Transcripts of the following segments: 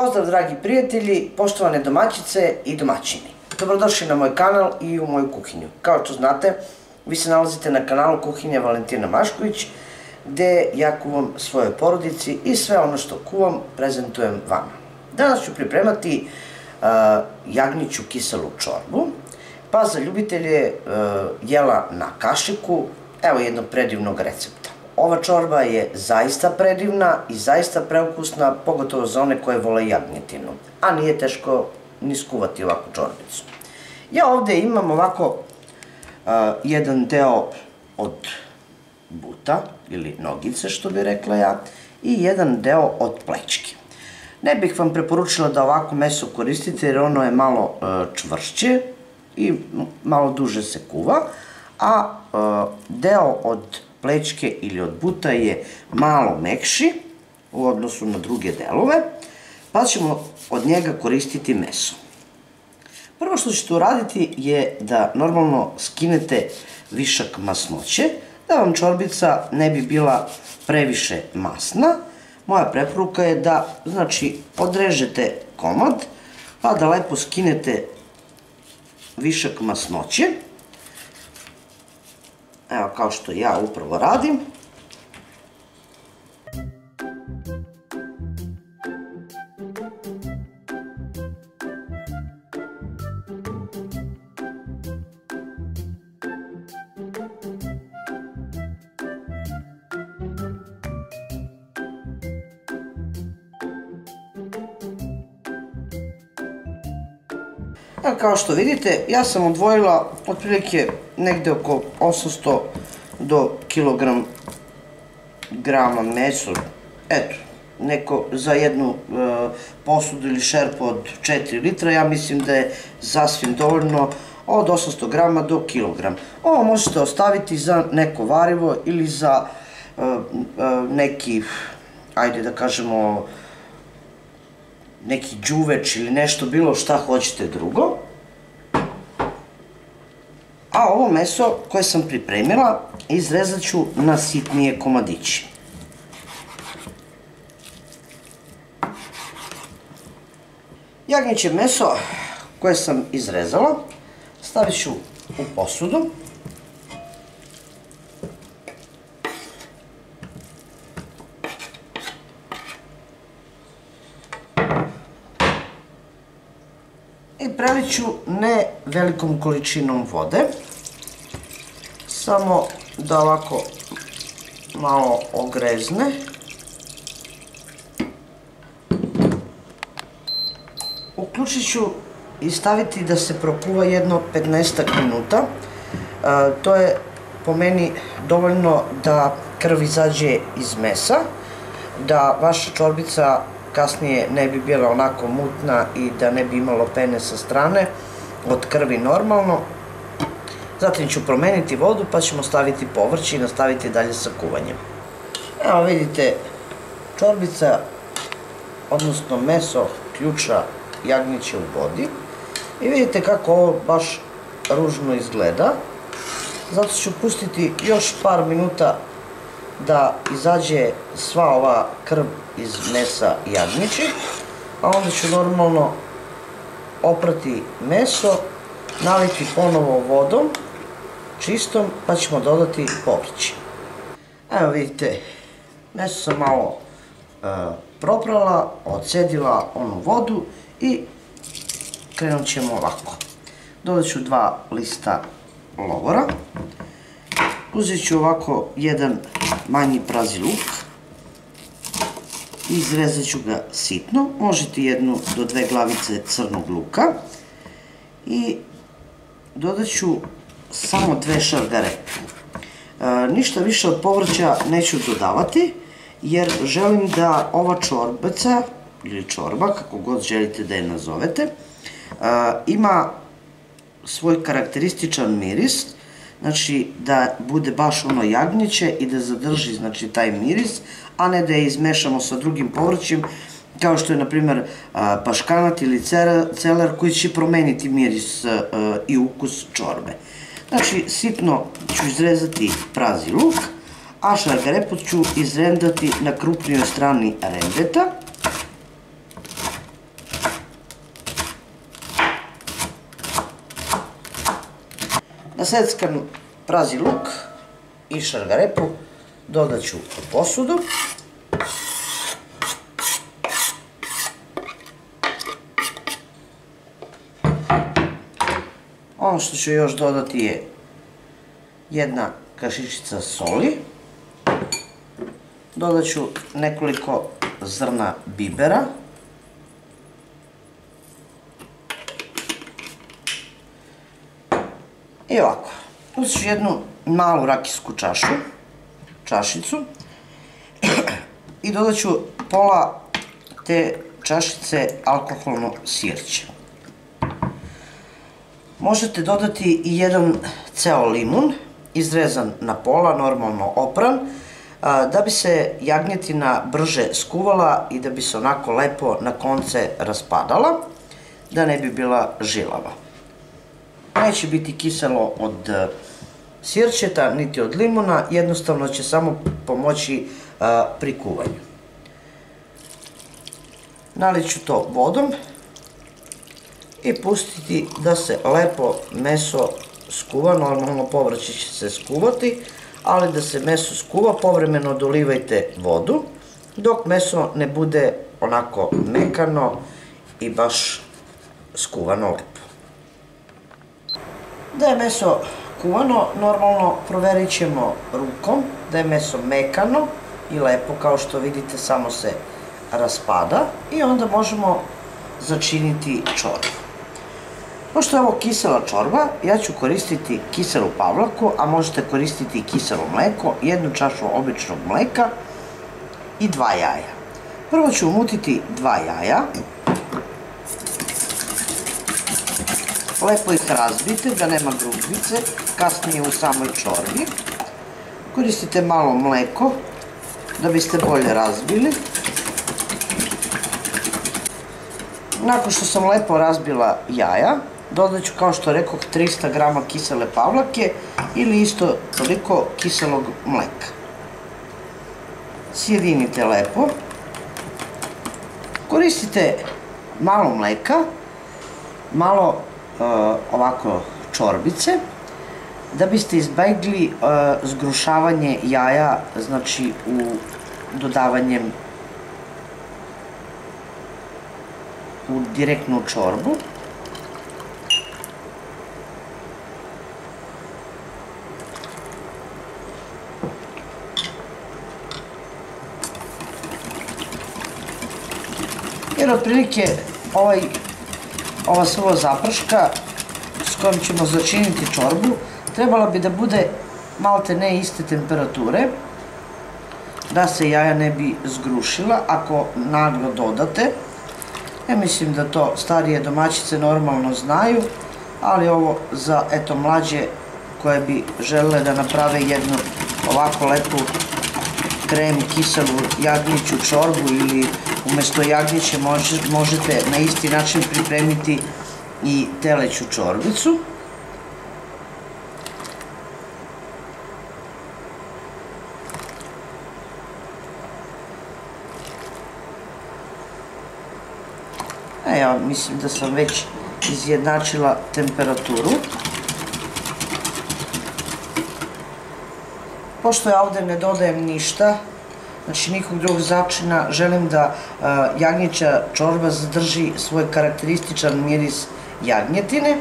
Pozdrav dragi prijatelji, poštovane domaćice i domaćini. Dobrodošli na moj kanal i u moju kuhinju. Kao što znate, vi se nalazite na kanalu Kuhinja Valentina Mašković, gde ja kuvam svojoj porodici i sve ono što kuvam prezentujem vama. Danas ću pripremati jagnjeću kiselu čorbu, pa za ljubitelje jela na kašiku, evo jednog predivnog recepta. Ova čorba je zaista predivna i zaista preukusna, pogotovo za one koje vole jagnjetinu, a nije teško ni skuvati ovakvu čorbicu. Ja ovde imam ovako jedan deo od buta, ili nogice što bi rekla ja, i jedan deo od plećke. Ne bih vam preporučila da ovako meso koristite jer ono je malo čvršće i malo duže se kuva, a deo od plećke ili od buta je malo mekši u odnosu na druge delove, pa ćemo od njega koristiti meso. Prvo što ćete uraditi je da normalno skinete višak masnoće, da vam čorbica ne bi bila previše masna. Moja preporuka je da, znači, odrežete komad, pa da lepo skinete višak masnoće. Evo, kao što ja upravo radim. Evo, kao što vidite, ja sam odvojila otprilike negde oko 800 do kilogram mesa. Eto, neko za jednu posudu ili šerpu od 4 litra, ja mislim da je sasvim dovoljno od 800 grama do kilogram. Ovo možete ostaviti za neko varivo ili za neki, ajde da kažemo, neki đuveč ili nešto bilo šta hoćete drugo. A ovo meso koje sam pripremila izrezat ću na sitnije komadiće. Jagnjeće meso koje sam izrezala stavit ću u posudu. I prelit ću ne velikom količinom vode, samo da ovako malo ogrezne. Uključit ću i staviti da se prokuva jedno 15 minuta. To je po meni dovoljno da krv izađe iz mesa, da vaša čorbica kasnije ne bi bila onako mutna i da ne bi imalo pene sa strane od krvi normalno. Zatim ću promeniti vodu pa ćemo staviti povrće i nastaviti dalje sa kuvanjem. Evo vidite, čorbica, odnosno meso ključa jagnjeće u vodi. I vidite kako ovo baš ružno izgleda. Zato ću pustiti još par minuta da izađe sva ova krv iz mesa jagnjeće, a onda ću normalno oprati meso, naliti ponovo vodom čistom, pa ćemo dodati povrće. Evo vidite, meso sam malo proprala, odcedila onu vodu i krenut ćemo ovako. Dodat ću 2 lista lovora. Uzet ću ovako jedan manji prazi luk, izrezat ću ga sitno, možete 1 do 2 glavice crnog luka i dodat ću samo 2 šargarepe. Ništa više od povrća neću dodavati jer želim da ova čorbica ili čorba, kako god želite da je nazovete, ima svoj karakterističan miris, znači da bude baš ono jagnjeće i da zadrži, znači, taj miris, a ne da je izmešamo sa drugim povrćem, kao što je, na primer, paškanat ili celer, koji će promeniti miris i ukus čorbe. Znači, sitno ću izrezati prazi luk, a šargarepu ću izrendati na krupnijoj strani rendeta. Na seckan prazi luk i šargarepu dodat ću u posudu. Ono što ću još dodati je jedna kašičica soli. Dodat ću nekoliko zrna bibera. I ovako, uzet ću jednu malu rakijsku čašicu i dodat ću pola te čašice alkoholno sirće. Možete dodati i jedan ceo limun, izrezan na pola, normalno opran, da bi se jagnjetina brže skuvala i da bi se onako lepo na konce raspadala, da ne bi bila žilava. Neće biti kiselo od sirćeta, niti od limuna, jednostavno će samo pomoći pri kuvanju. Nalit ću to vodom i pustiti da se lepo meso skuva, normalno povrće će se skuvati, ali da se meso skuva, povremeno dolivajte vodu, dok meso ne bude onako mekano i baš skuvano lepo. Da je meso kuvano, normalno proverit ćemo rukom da je meso mekano i lepo, kao što vidite samo se raspada i onda možemo začiniti čorbu. Pošto je ovo kisela čorba, ja ću koristiti kiselu pavlaku, a možete koristiti i kiselo mleko, jednu čašu običnog mleka i 2 jaja. Prvo ću umutiti 2 jaja. Lepo ih razbite da nema grubice, kasnije u samoj čorbi. Koristite malo mleko da biste bolje razbili. Nakon što sam lepo razbila jaja, dodat ću, kao što rekoh, 300 g kisele pavlake ili isto toliko kiselog mleka. Sjedinite lepo. Koristite malo mleka, malo ovako čorbice, da biste izbegli zgrušavanje jaja, znači u dodavanjem u direktnu čorbu. Jer otprilike ova suva zaprška s kojom ćemo začiniti čorbu trebala bi da bude malte ne iste temperature, da se jaja ne bi zgrušila ako naglo dodate. Ja mislim da to starije domaćice normalno znaju, ali ovo za eto mlađe koje bi želele da naprave jednu ovako lepu krem, kiselu jagnjeću čorbu ili umesto jagnjeće možete na isti način pripremiti i teleću čorbicu. Ja mislim da sam već izjednačila temperaturu. Pošto ja ovde ne dodajem ništa, znači nikog drugog začina, želim da jagnjeća čorba zadrži svoj karakterističan miris jagnjetine.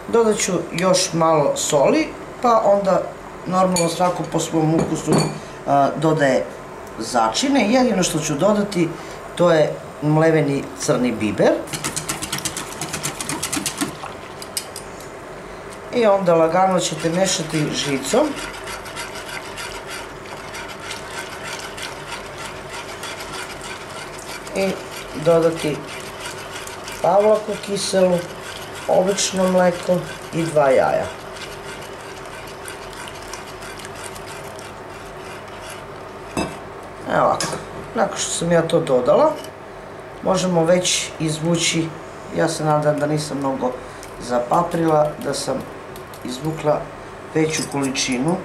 Dodat ću još malo soli, pa onda normalno svako po svom ukusu dodaje začine. Jedino što ću dodati to je mleveni crni biber. I onda lagano ćete mešati žicom. I dodati pavlaku kiselu, obično mleko i 2 jaja. Evo ovako, nakon što sam ja to dodala, možemo već izvući, ja se nadam da nisam mnogo zapaprila, da sam izvukla veću količinu.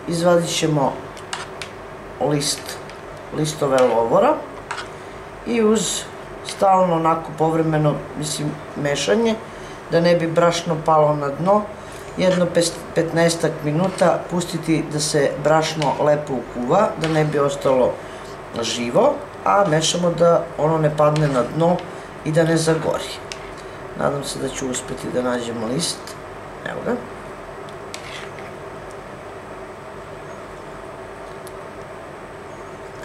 Izvadit ćemo listove lovora i uz stalno onako povremeno, mislim, mešanje, da ne bi brašno palo na dno. Jedno 15 minuta pustiti da se brašno lepo ukuva, da ne bi ostalo živo, a mešamo da ono ne padne na dno i da ne zagori. Nadam se da ću uspeti da nađem list. Evo ga.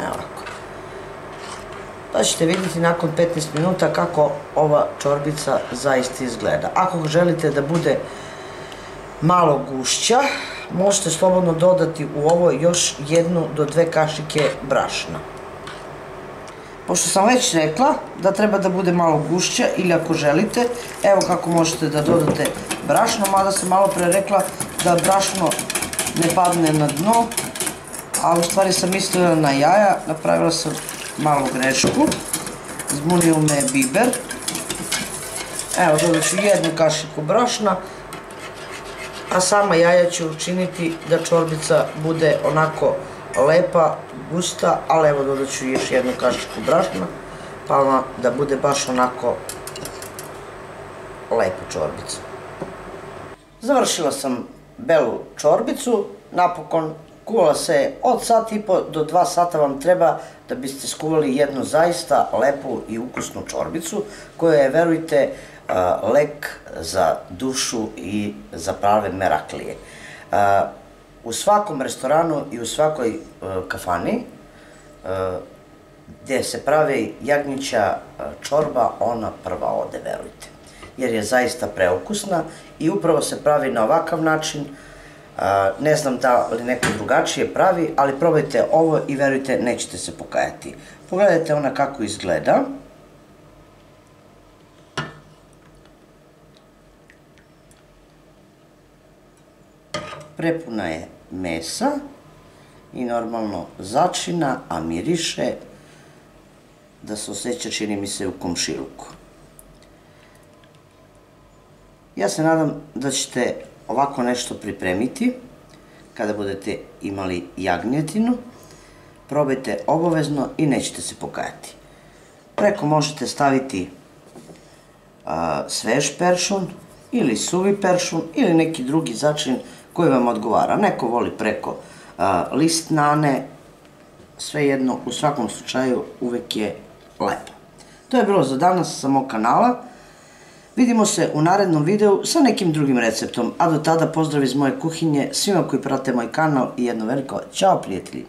Evo ovako. Pa ćete vidjeti nakon 15 minuta kako ova čorbica zaista izgleda. Ako želite da bude malo gušća, možete slobodno dodati u ovo još 1 do 2 kašike brašna. Pošto sam već rekla da treba da bude malo gušća, ili ako želite, evo kako možete da dodate brašno, mada sam malo pre rekla da brašno ne padne na dno, a u stvari sam mislila na jaja, napravila sam malu grešku, zbunio me biber. Evo, dodat ću 1 kašiku brašna, a sama jaja ću učiniti da čorbica bude onako lepa, gusta, ali evo dodat ću još 1 kašiku brašna, pa da bude baš onako lepu čorbicu. Završila sam belu čorbicu, napokon kuvala se od sat i po do 2 sata vam treba da biste skuvali jednu zaista lepu i ukusnu čorbicu, koja je, verujte, lek za dušu i za prave meraklije. U svakom restoranu i u svakoj kafani gdje se pravi jagnjeća čorba, ona prva ode, verujte. Jer je zaista preukusna i upravo se pravi na ovakav način. Ne znam da li neko drugačije pravi, ali probajte ovo i verujte, nećete se pokajati. Pogledajte ona kako izgleda. Prepuna je mesa i normalno začina, a miriše da se osjeća, čini mi se, u komšiluku. Ja se nadam da ćete ovako nešto pripremiti kada budete imali jagnjetinu. Probajte obavezno i nećete se pokajati. Preko možete staviti svež peršun ili suvi peršun ili neki drugi začin koji vam odgovara. Neko voli preko list nane, svejedno, u svakom slučaju uvek je lepo. To je bilo za danas sa mog kanala. Vidimo se u narednom videu sa nekim drugim receptom, a do tada pozdrav iz moje kuhinje svima koji prate moj kanal i jedno veliko ćao prijatelji!